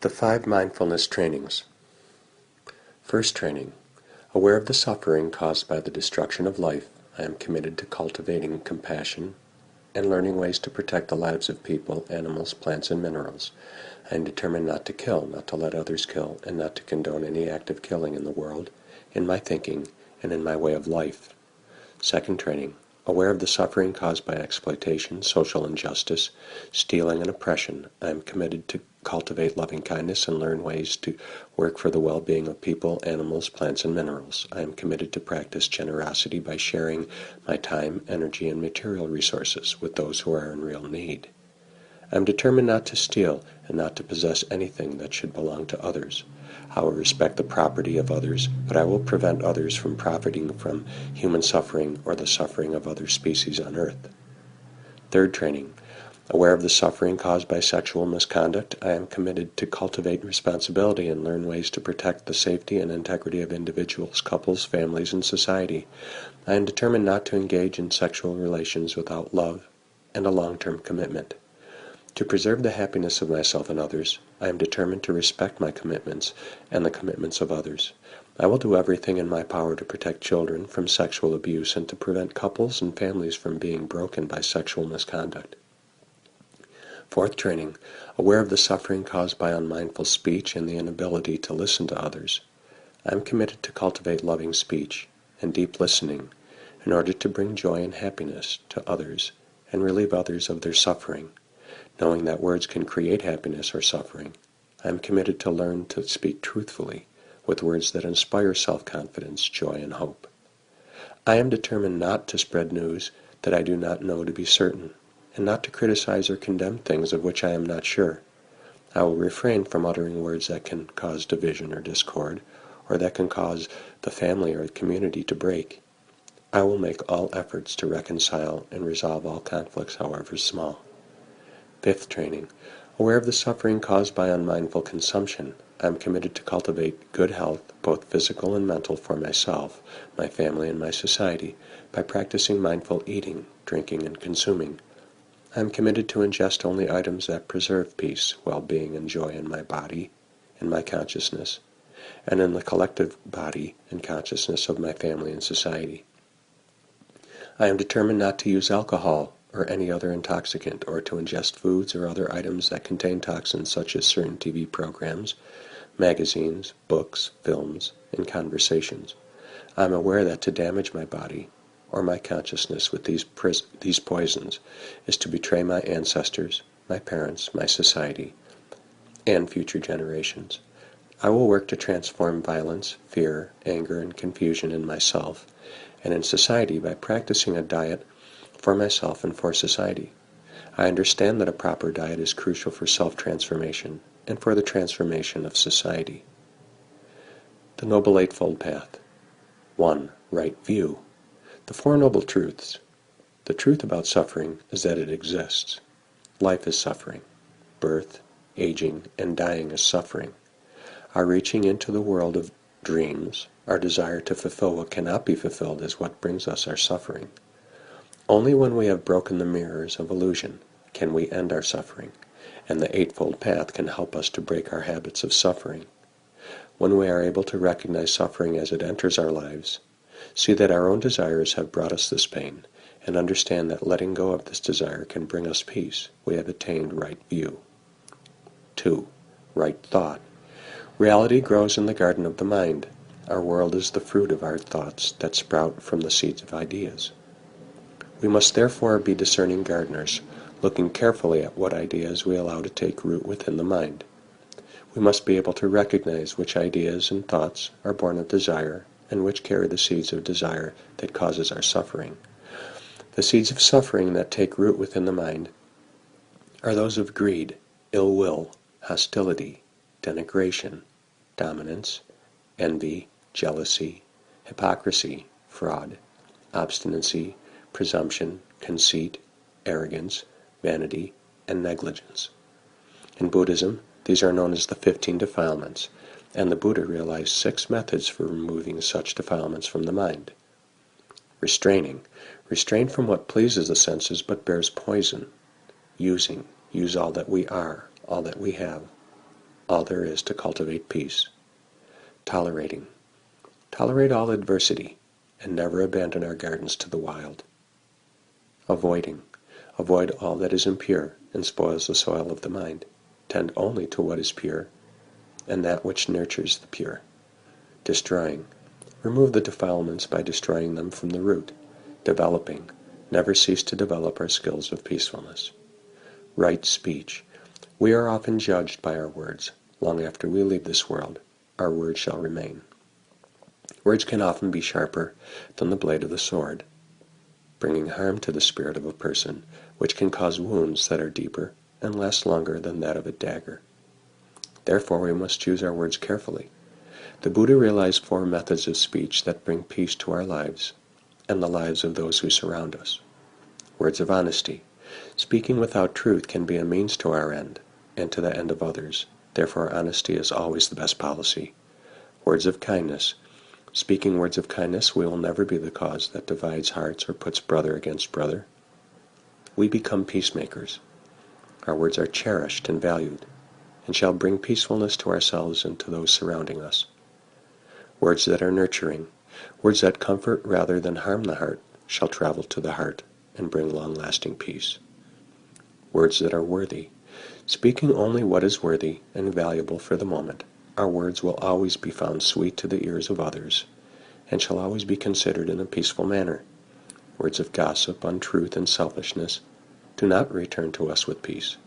The Five Mindfulness Trainings. First training. Aware of the suffering caused by the destruction of life, I am committed to cultivating compassion and learning ways to protect the lives of people, animals, plants, and minerals. I am determined not to kill, not to let others kill, and not to condone any act of killing in the world, in my thinking, and in my way of life. Second training. Aware of the suffering caused by exploitation, social injustice, stealing, and oppression, I am committed to cultivate loving kindness and learn ways to work for the well-being of people, animals, plants, and minerals. I am committed to practice generosity by sharing my time, energy, and material resources with those who are in real need. I am determined not to steal and not to possess anything that should belong to others. I will respect the property of others, but I will prevent others from profiting from human suffering or the suffering of other species on earth. Third training. Aware of the suffering caused by sexual misconduct, I am committed to cultivate responsibility and learn ways to protect the safety and integrity of individuals, couples, families, and society. I am determined not to engage in sexual relations without love and a long-term commitment. To preserve the happiness of myself and others, I am determined to respect my commitments and the commitments of others. I will do everything in my power to protect children from sexual abuse and to prevent couples and families from being broken by sexual misconduct. Fourth training. Aware of the suffering caused by unmindful speech and the inability to listen to others, I am committed to cultivate loving speech and deep listening in order to bring joy and happiness to others and relieve others of their suffering. Knowing that words can create happiness or suffering, I am committed to learn to speak truthfully with words that inspire self-confidence, joy, and hope. I am determined not to spread news that I do not know to be certain, and not to criticize or condemn things of which I am not sure. I will refrain from uttering words that can cause division or discord, or that can cause the family or the community to break. I will make all efforts to reconcile and resolve all conflicts, however small. Fifth training. Aware of the suffering caused by unmindful consumption, I am committed to cultivate good health, both physical and mental, for myself, my family, and my society, by practicing mindful eating, drinking, and consuming. I am committed to ingest only items that preserve peace, well-being, and joy in my body, in my consciousness, and in the collective body and consciousness of my family and society. I am determined not to use alcohol or any other intoxicant, or to ingest foods or other items that contain toxins such as certain TV programs, magazines, books, films, and conversations. I am aware that to damage my body or my consciousness with these poisons is to betray my ancestors, my parents, my society, and future generations. I will work to transform violence, fear, anger, and confusion in myself and in society by practicing a diet for myself and for society. I understand that a proper diet is crucial for self-transformation and for the transformation of society. The Noble Eightfold Path. 1. Right view. The Four Noble Truths. The truth about suffering is that it exists. Life is suffering. Birth, aging, and dying is suffering. Our reaching into the world of dreams, our desire to fulfill what cannot be fulfilled, is what brings us our suffering. Only when we have broken the mirrors of illusion can we end our suffering, and the Eightfold Path can help us to break our habits of suffering. When we are able to recognize suffering as it enters our lives, see that our own desires have brought us this pain, and understand that letting go of this desire can bring us peace, we have attained right view. 2. Right thought. Reality grows in the garden of the mind. Our world is the fruit of our thoughts that sprout from the seeds of ideas. We must therefore be discerning gardeners, looking carefully at what ideas we allow to take root within the mind. We must be able to recognize which ideas and thoughts are born of desire, and which carry the seeds of desire that causes our suffering. The seeds of suffering that take root within the mind are those of greed, ill will, hostility, denigration, dominance, envy, jealousy, hypocrisy, fraud, obstinacy, presumption, conceit, arrogance, vanity, and negligence. In Buddhism, these are known as the 15 defilements, and the Buddha realized 6 methods for removing such defilements from the mind. Restraining. Restrain from what pleases the senses but bears poison. Using. Use all that we are, all that we have. all there is to cultivate peace. Tolerating. Tolerate all adversity, and never abandon our gardens to the wild. Avoiding. Avoid all that is impure and spoils the soil of the mind. Tend only to what is pure, and that which nurtures the pure. Destroying. Remove the defilements by destroying them from the root. Developing. Never cease to develop our skills of peacefulness. Right speech. We are often judged by our words. Long after we leave this world, our words shall remain. Words can often be sharper than the blade of the sword, bringing harm to the spirit of a person, which can cause wounds that are deeper and last longer than that of a dagger. Therefore we must choose our words carefully. The Buddha realized 4 methods of speech that bring peace to our lives and the lives of those who surround us. Words of honesty. Speaking without truth can be a means to our end and to the end of others. Therefore honesty is always the best policy. Words of kindness. Speaking words of kindness, we will never be the cause that divides hearts or puts brother against brother. We become peacemakers. Our words are cherished and valued, and shall bring peacefulness to ourselves and to those surrounding us. Words that are nurturing. Words that comfort rather than harm the heart shall travel to the heart and bring long-lasting peace. Words that are worthy. Speaking only what is worthy and valuable for the moment, our words will always be found sweet to the ears of others, and shall always be considered in a peaceful manner. Words of gossip, untruth, and selfishness do not return to us with peace.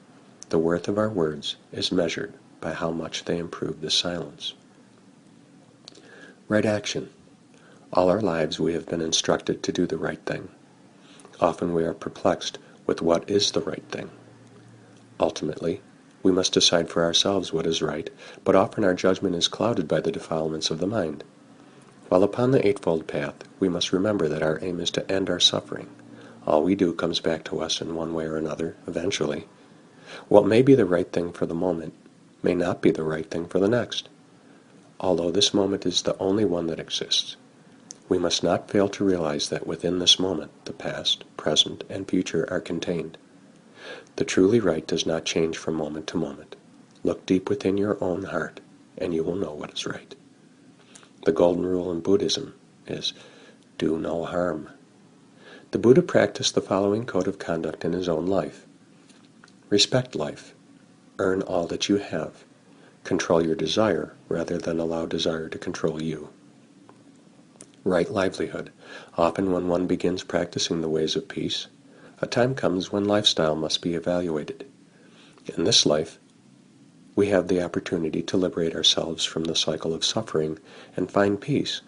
The worth of our words is measured by how much they improve the silence. Right action. All our lives we have been instructed to do the right thing. Often we are perplexed with what is the right thing. Ultimately, we must decide for ourselves what is right, but often our judgment is clouded by the defilements of the mind. While upon the Eightfold Path, we must remember that our aim is to end our suffering. All we do comes back to us in one way or another, eventually. What may be the right thing for the moment may not be the right thing for the next. Although this moment is the only one that exists, we must not fail to realize that within this moment, the past, present, and future are contained. The truly right does not change from moment to moment. Look deep within your own heart, and you will know what is right. The golden rule in Buddhism is, do no harm. The Buddha practiced the following code of conduct in his own life. Respect life. Earn all that you have. Control your desire rather than allow desire to control you. Right livelihood. Often when one begins practicing the ways of peace, a time comes when lifestyle must be evaluated. In this life, we have the opportunity to liberate ourselves from the cycle of suffering and find peace.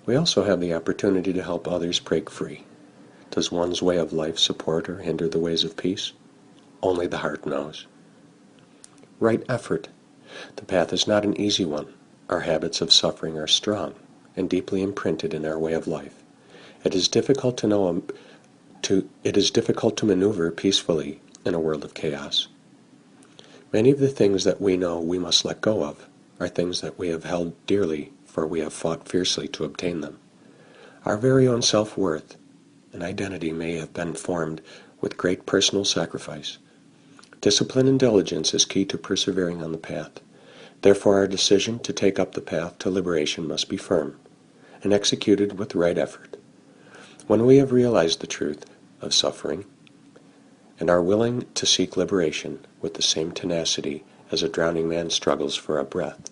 We also have the opportunity to help others break free. Does one's way of life support or hinder the ways of peace? Only the heart knows. Right effort. The path is not an easy one. Our habits of suffering are strong and deeply imprinted in our way of life. It is difficult to maneuver peacefully in a world of chaos. Many of the things that we know we must let go of are things that we have held dearly, for we have fought fiercely to obtain them. Our very own self-worth and identity may have been formed with great personal sacrifice. Discipline and diligence is key to persevering on the path. Therefore our decision to take up the path to liberation must be firm and executed with right effort. When we have realized the truth of suffering and are willing to seek liberation with the same tenacity as a drowning man struggles for a breath,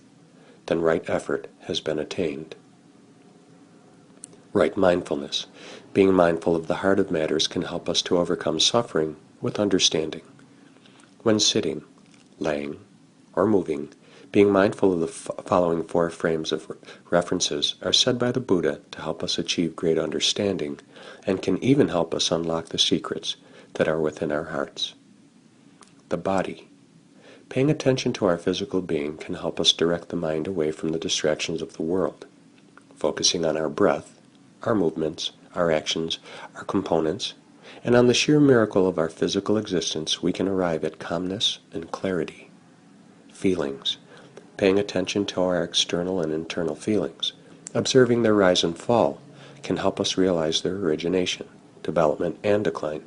then right effort has been attained. Right mindfulness. Being mindful of the heart of matters can help us to overcome suffering with understanding. When sitting, laying, or moving, being mindful of the following 4 frames of references are said by the Buddha to help us achieve great understanding and can even help us unlock the secrets that are within our hearts. The body. Paying attention to our physical being can help us direct the mind away from the distractions of the world. Focusing on our breath, our movements, our actions, our components, and on the sheer miracle of our physical existence, we can arrive at calmness and clarity. Feelings. Paying attention to our external and internal feelings, observing their rise and fall, can help us realize their origination, development, and decline.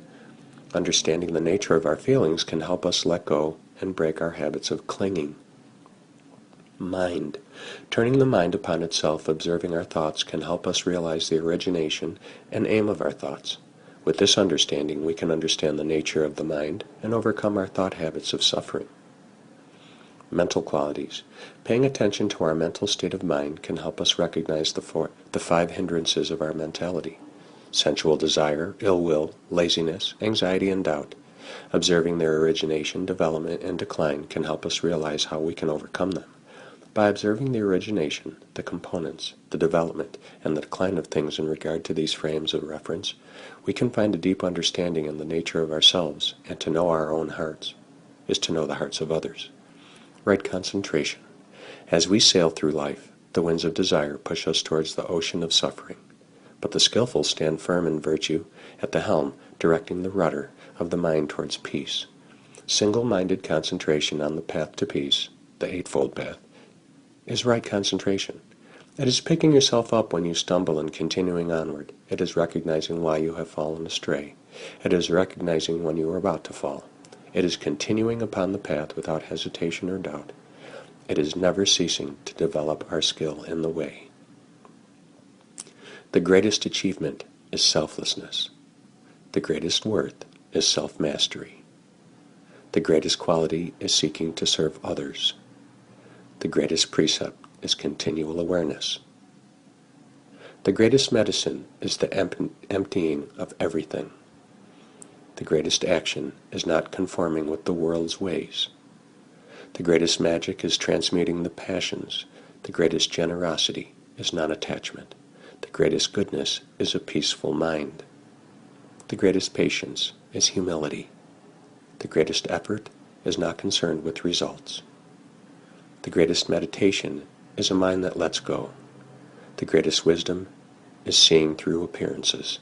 Understanding the nature of our feelings can help us let go and break our habits of clinging. Mind. Turning the mind upon itself, observing our thoughts, can help us realize the origination and aim of our thoughts. With this understanding, we can understand the nature of the mind and overcome our thought habits of suffering. Mental qualities. Paying attention to our mental state of mind can help us recognize the five hindrances of our mentality: sensual desire, ill will, laziness, anxiety, and doubt. Observing their origination, development, and decline can help us realize how we can overcome them. By observing the origination, the components, the development, and the decline of things in regard to these frames of reference, we can find a deep understanding in the nature of ourselves, and to know our own hearts is to know the hearts of others. Right concentration. As we sail through life, the winds of desire push us towards the ocean of suffering, but the skillful stand firm in virtue at the helm, directing the rudder of the mind towards peace. Single-minded concentration on the path to peace, the Eightfold path, is right concentration. It is picking yourself up when you stumble and continuing onward. It is recognizing why you have fallen astray. It is recognizing when you are about to fall. It is continuing upon the path without hesitation or doubt. It is never ceasing to develop our skill in the way. The greatest achievement is selflessness. The greatest worth is self-mastery. The greatest quality is seeking to serve others. The greatest precept is continual awareness. The greatest medicine is the emptying of everything. The greatest action is not conforming with the world's ways. The greatest magic is transmuting the passions. The greatest generosity is non-attachment. The greatest goodness is a peaceful mind. The greatest patience is humility. The greatest effort is not concerned with results. The greatest meditation is a mind that lets go. The greatest wisdom is seeing through appearances.